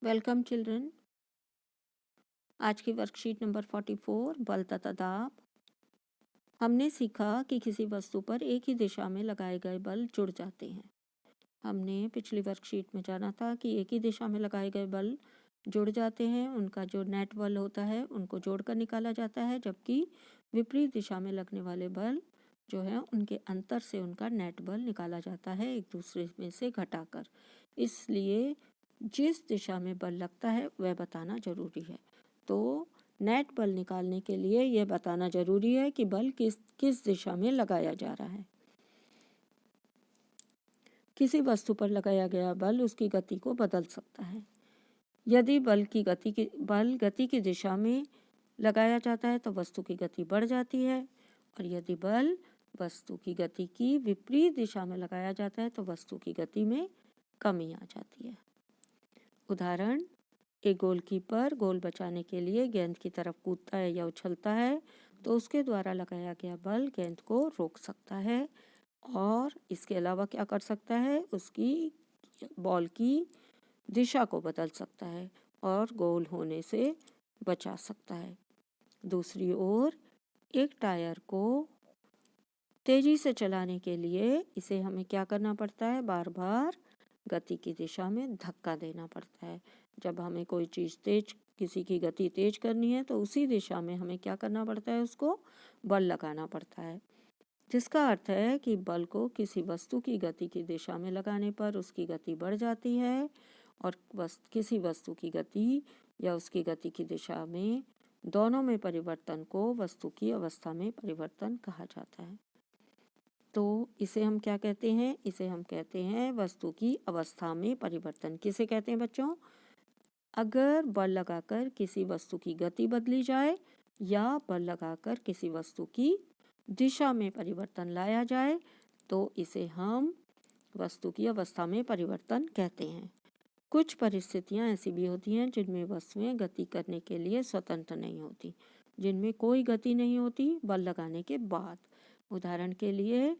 Welcome children. आज की worksheet number 44 बल तथा दाब। हमने सीखा कि किसी वस्तु पर एक ही दिशा में लगाए गए बल जुड़ जाते हैं। हमने पिछली वर्कशीट में जाना था कि एक ही दिशा में लगाए गए बल जुड़ जाते हैं, उनका जो नेट बल होता है उनको जोड़कर निकाला जाता है, जबकि विपरीत दिशा में लगने वाले बल जो है उनके अंतर से उनका नेट बल निकाला जाता है, एक दूसरे में से घटाकर। इसलिए जिस दिशा में बल लगता है वह बताना जरूरी है। तो नेट बल निकालने के लिए यह बताना जरूरी है कि बल किस किस दिशा में लगाया जा रहा है। किसी वस्तु पर लगाया गया बल उसकी गति को बदल सकता है। यदि बल गति की दिशा में लगाया जाता है तो वस्तु की गति बढ़ जाती है, और यदि बल वस्तु की गति की विपरीत दिशा में लगाया जाता है तो वस्तु की गति में कमी आ जाती है। उदाहरण, एक गोलकीपर गोल बचाने के लिए गेंद की तरफ कूदता है या उछलता है तो उसके द्वारा लगाया गया बल गेंद को रोक सकता है, और इसके अलावा क्या कर सकता है, उसकी बॉल की दिशा को बदल सकता है और गोल होने से बचा सकता है। दूसरी ओर, एक टायर को तेजी से चलाने के लिए इसे हमें क्या करना पड़ता है, बार बार गति की दिशा में धक्का देना पड़ता है। जब हमें कोई चीज़ किसी की गति तेज करनी है तो उसी दिशा में हमें क्या करना पड़ता है, उसको बल लगाना पड़ता है, जिसका अर्थ है कि बल को किसी वस्तु की गति की दिशा में लगाने पर उसकी गति बढ़ जाती है, और किसी वस्तु की गति या उसकी गति की दिशा में दोनों में परिवर्तन को वस्तु की अवस्था में परिवर्तन कहा जाता है। तो इसे हम क्या कहते हैं, इसे हम कहते हैं वस्तु की अवस्था में परिवर्तन। किसे कहते हैं बच्चों? अगर बल लगाकर किसी वस्तु की गति बदली जाए या बल लगाकर किसी वस्तु की दिशा में परिवर्तन लाया जाए तो इसे हम वस्तु की अवस्था में परिवर्तन कहते हैं। कुछ परिस्थितियां ऐसी भी होती हैं जिनमें वस्तुएं गति करने के लिए स्वतंत्र नहीं होती, जिनमें कोई गति नहीं होती बल लगाने के बाद। उदाहरण के लिए,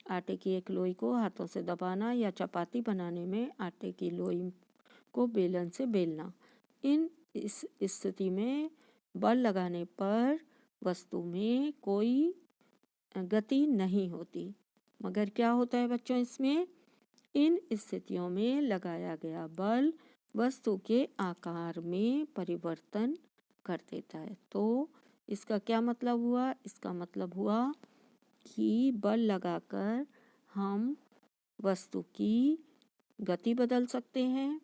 आटे की एक लोई को हाथों से दबाना या चपाती बनाने में आटे की लोई को बेलन से बेलना। इस स्थिति में बल लगाने पर वस्तु में कोई गति नहीं होती, मगर क्या होता है बच्चों, इसमें इन स्थितियों में लगाया गया बल वस्तु के आकार में परिवर्तन कर देता है। तो इसका क्या मतलब हुआ? इसका मतलब हुआ कि बल लगाकर हम वस्तु की गति बदल सकते हैं,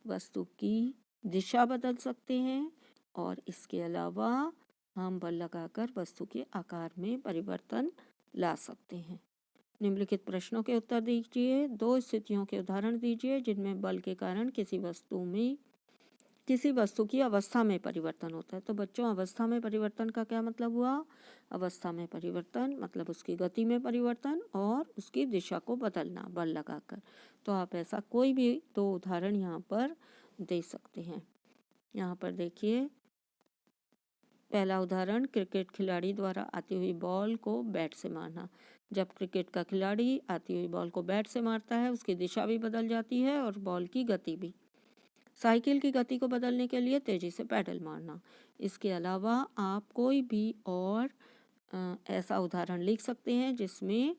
वस्तु की दिशा बदल सकते हैं, और इसके अलावा हम बल लगाकर वस्तु के आकार में परिवर्तन ला सकते हैं। निम्नलिखित प्रश्नों के उत्तर दीजिए। दो स्थितियों के उदाहरण दीजिए जिनमें बल के कारण किसी वस्तु की अवस्था में परिवर्तन होता है। तो बच्चों, अवस्था में परिवर्तन का क्या मतलब हुआ? अवस्था में परिवर्तन मतलब उसकी गति में परिवर्तन और उसकी दिशा को बदलना बल लगाकर। तो आप ऐसा कोई भी दो उदाहरण यहाँ पर दे सकते हैं। यहाँ पर देखिए, पहला उदाहरण, क्रिकेट खिलाड़ी द्वारा आती हुई बॉल को बैट से मारना। जब क्रिकेट का खिलाड़ी आती हुई बॉल को बैट से मारता है उसकी दिशा भी बदल जाती है और बॉल की गति भी। साइकिल की गति को बदलने के लिए तेजी से पैडल मारना। इसके अलावा आप कोई भी और ऐसा उदाहरण लिख सकते हैं जिसमें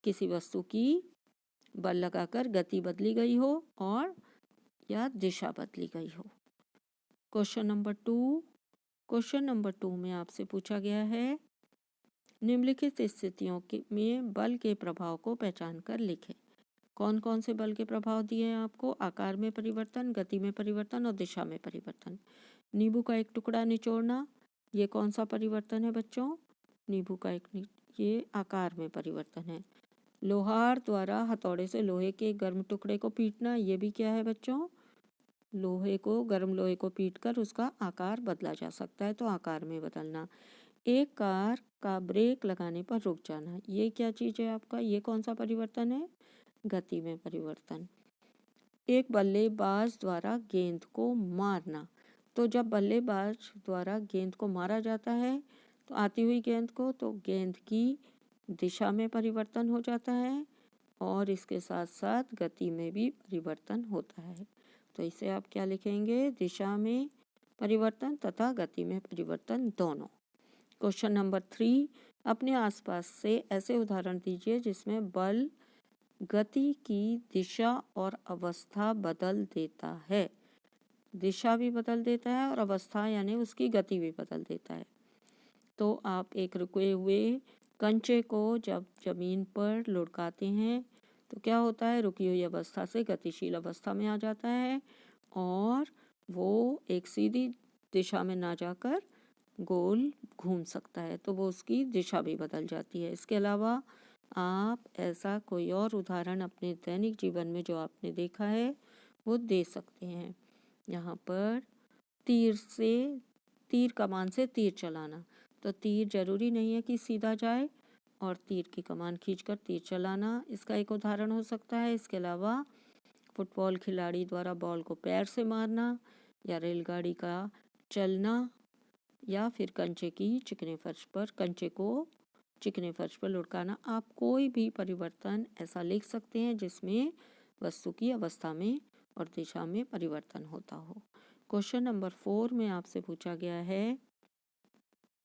किसी वस्तु की बल लगाकर गति बदली गई हो और या दिशा बदली गई हो। क्वेश्चन नंबर 2 में आपसे पूछा गया है, निम्नलिखित स्थितियों में बल के प्रभाव को पहचान कर लिखें। कौन कौन से बल के प्रभाव दिए हैं आपको? आकार में परिवर्तन, गति में परिवर्तन और दिशा में परिवर्तन। नींबू का एक टुकड़ा निचोड़ना, ये कौन सा परिवर्तन है बच्चों? नींबू का ये आकार में परिवर्तन है। लोहार द्वारा हथौड़े से लोहे के गर्म टुकड़े को पीटना, ये भी क्या है बच्चों? गर्म लोहे को पीटकर उसका आकार बदला जा सकता है, तो आकार में बदलना। एक कार का ब्रेक लगाने पर रुक जाना, ये क्या चीज़ है आपका? ये कौन सा परिवर्तन है? गति में परिवर्तन। एक बल्लेबाज द्वारा गेंद को मारना, तो जब बल्लेबाज द्वारा गेंद को मारा जाता है तो आती हुई गेंद को, तो गेंद की दिशा में परिवर्तन हो जाता है, और इसके साथ साथ गति में भी परिवर्तन होता है। तो इसे आप क्या लिखेंगे? दिशा में परिवर्तन तथा गति में परिवर्तन दोनों। क्वेश्चन नंबर 3, अपने आसपास से ऐसे उदाहरण दीजिए जिसमें बल गति की दिशा और अवस्था बदल देता है। दिशा भी बदल देता है और अवस्था यानी उसकी गति भी बदल देता है। तो आप एक रुके हुए कंचे को जब जमीन पर लुढ़काते हैं तो क्या होता है? रुकी हुई अवस्था से गतिशील अवस्था में आ जाता है और वो एक सीधी दिशा में ना जाकर गोल घूम सकता है, तो वो उसकी दिशा भी बदल जाती है। इसके अलावा आप ऐसा कोई और उदाहरण अपने दैनिक जीवन में जो आपने देखा है वो दे सकते हैं। यहाँ पर तीर कमान से तीर चलाना, तो तीर जरूरी नहीं है कि सीधा जाए और तीर की कमान खींचकर तीर चलाना इसका एक उदाहरण हो सकता है। इसके अलावा फुटबॉल खिलाड़ी द्वारा बॉल को पैर से मारना या रेलगाड़ी का चलना या फिर कंचे को चिकने फर्श पर लुढ़काना। आप कोई भी परिवर्तन ऐसा लिख सकते हैं जिसमें वस्तु की अवस्था में और दिशा में परिवर्तन होता हो। क्वेश्चन नंबर 4 में आपसे पूछा गया है,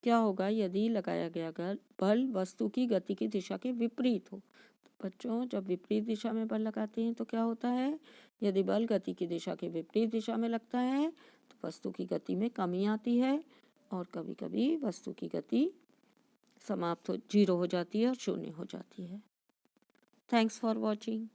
क्या होगा यदि लगाया गया बल वस्तु की गति की दिशा के विपरीत हो? तो बच्चों, जब विपरीत दिशा में बल लगाते हैं तो क्या होता है? यदि बल गति की दिशा के विपरीत दिशा में लगता है तो वस्तु की गति में कमी आती है और कभी कभी वस्तु की गति जीरो हो जाती है और शून्य हो जाती है। Thanks for watching.